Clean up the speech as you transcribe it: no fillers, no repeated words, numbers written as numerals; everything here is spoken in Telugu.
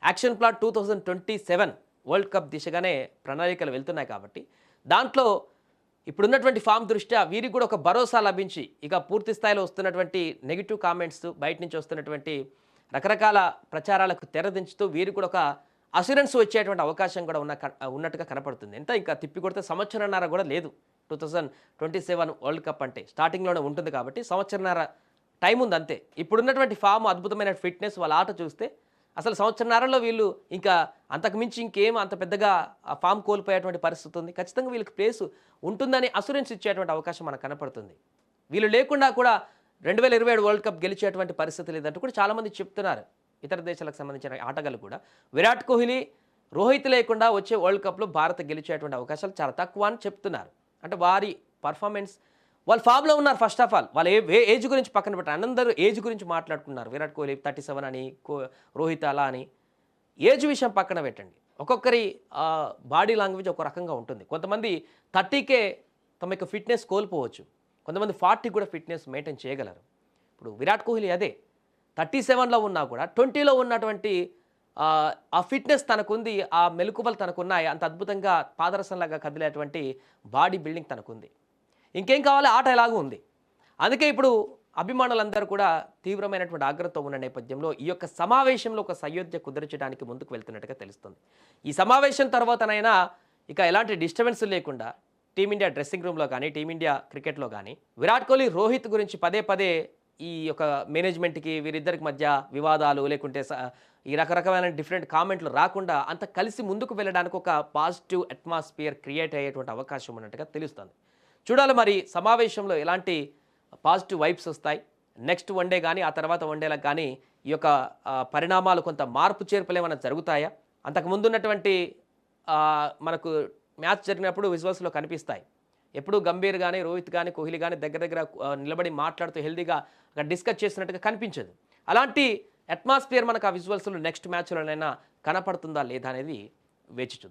యాక్షన్ ప్లాన్ 2027 వరల్డ్ కప్ దిశగానే ప్రణాళికలు వెళ్తున్నాయి కాబట్టి దాంట్లో ఇప్పుడున్నటువంటి ఫామ్ దృష్ట్యా వీరికి కూడా ఒక భరోసా లభించి ఇక పూర్తి స్థాయిలో వస్తున్నటువంటి నెగిటివ్ కామెంట్స్ బయట నుంచి వస్తున్నటువంటి రకరకాల ప్రచారాలకు తెరదించుతూ వీరికి కూడా ఒక అష్యూరెన్స్ వచ్చేటువంటి అవకాశం కూడా ఉన్నట్టుగా కనపడుతుంది. ఎంత ఇంకా తిప్పి కొడితే సంవత్సరన్నర కూడా లేదు 2027 వరల్డ్ కప్ అంటే స్టార్టింగ్లోనే ఉంటుంది కాబట్టి సంవత్సరన్నర టైం ఉంది అంతే. ఇప్పుడున్నటువంటి ఫామ్ అద్భుతమైన ఫిట్నెస్ వాళ్ళ ఆట చూస్తే అసలు సంవత్సరన్నరలో వీళ్ళు ఇంకా అంతకుమించి ఇంకేం అంత పెద్దగా ఆ ఫామ్ కోల్పోయేటువంటి పరిస్థితి ఉంది. ఖచ్చితంగా వీళ్ళకి ప్లేస్ ఉంటుందని అష్యూరెన్స్ ఇచ్చేటువంటి అవకాశం మనకు కనపడుతుంది. వీళ్ళు లేకుండా కూడా 2027 వరల్డ్ కప్ గెలిచేటువంటి పరిస్థితి లేదంటూ కూడా చాలామంది చెప్తున్నారు. ఇతర దేశాలకు సంబంధించిన ఆటగాళ్ళు కూడా విరాట్ కోహ్లీ, రోహిత్ లేకుండా వచ్చే వరల్డ్ కప్లో భారత్ గెలిచేటువంటి అవకాశాలు చాలా తక్కువ అని చెప్తున్నారు. అంటే వారి పర్ఫార్మెన్స్ వాళ్ళు ఫామ్లో ఉన్నారు. ఫస్ట్ ఆఫ్ ఆల్ వాళ్ళు ఏజ్ గురించి పక్కన పెట్టారు. అందరూ ఏజ్ గురించి మాట్లాడుకున్నారు. విరాట్ కోహ్లీ 37 అని, రోహిత్ అలా అని. ఏజ్ విషయం పక్కన పెట్టండి. ఒక్కొక్కరి బాడీ లాంగ్వేజ్ ఒక రకంగా ఉంటుంది. కొంతమంది 30కే తమ యొక్క ఫిట్నెస్ కోల్పోవచ్చు. కొంతమంది 40 కూడా ఫిట్నెస్ మెయింటైన్ చేయగలరు. ఇప్పుడు విరాట్ కోహ్లీ అదే 37లో ఉన్నా కూడా 20లో ఉన్నటువంటి ఆ ఫిట్నెస్ తనకుంది, ఆ మెలకువలు తనకున్నాయి. అంత అద్భుతంగా పాదరసంలాగా కదిలేటువంటి బాడీ బిల్డింగ్ తనకుంది. ఇంకేం కావాలి, ఆట ఎలాగూ ఉంది. అందుకే ఇప్పుడు అభిమానులందరూ కూడా తీవ్రమైనటువంటి ఆగ్రహంతో ఉన్న నేపథ్యంలో ఈ యొక్క సమావేశంలో ఒక సయోధ్య కుదర్చడానికి ముందుకు వెళ్తున్నట్టుగా తెలుస్తుంది. ఈ సమావేశం తర్వాతనైనా ఇక ఎలాంటి డిస్టర్బెన్స్ లేకుండా టీమిండియా డ్రెస్సింగ్ రూమ్లో కానీ, టీమిండియా క్రికెట్లో కానీ విరాట్ కోహ్లీ, రోహిత్ గురించి పదే పదే ఈ యొక్క మేనేజ్మెంట్కి వీరిద్దరికి మధ్య వివాదాలు లేకుంటే ఈ రకరకమైన డిఫరెంట్ కామెంట్లు రాకుండా అంత కలిసి ముందుకు వెళ్ళడానికి ఒక పాజిటివ్ అట్మాస్ఫియర్ క్రియేట్ అయ్యేటువంటి అవకాశం ఉన్నట్టుగా తెలుస్తుంది. చూడాలి మరి సమావేశంలో ఎలాంటి పాజిటివ్ వైబ్స్ వస్తాయి. నెక్స్ట్ వన్డే కానీ ఆ తర్వాత వన్డేలకు కానీ ఈ యొక్క పరిణామాలు కొంత మార్పు చేర్పులు ఏమైనా జరుగుతాయా? అంతకుముందు ఉన్నటువంటి మనకు మ్యాచ్ జరిగినప్పుడు విజువల్స్లో కనిపిస్తాయి. ఎప్పుడు గంభీర్ కానీ, రోహిత్ కానీ, కోహ్లీ కానీ దగ్గర నిలబడి మాట్లాడుతూ హెల్దీగా డిస్కస్ చేసినట్టుగా కనిపించదు. అలాంటి అట్మాస్ఫియర్ మనకు ఆ విజువల్స్లో నెక్స్ట్ మ్యాచ్లోనైనా కనపడుతుందా లేదా అనేది వేచి చూద్దాం.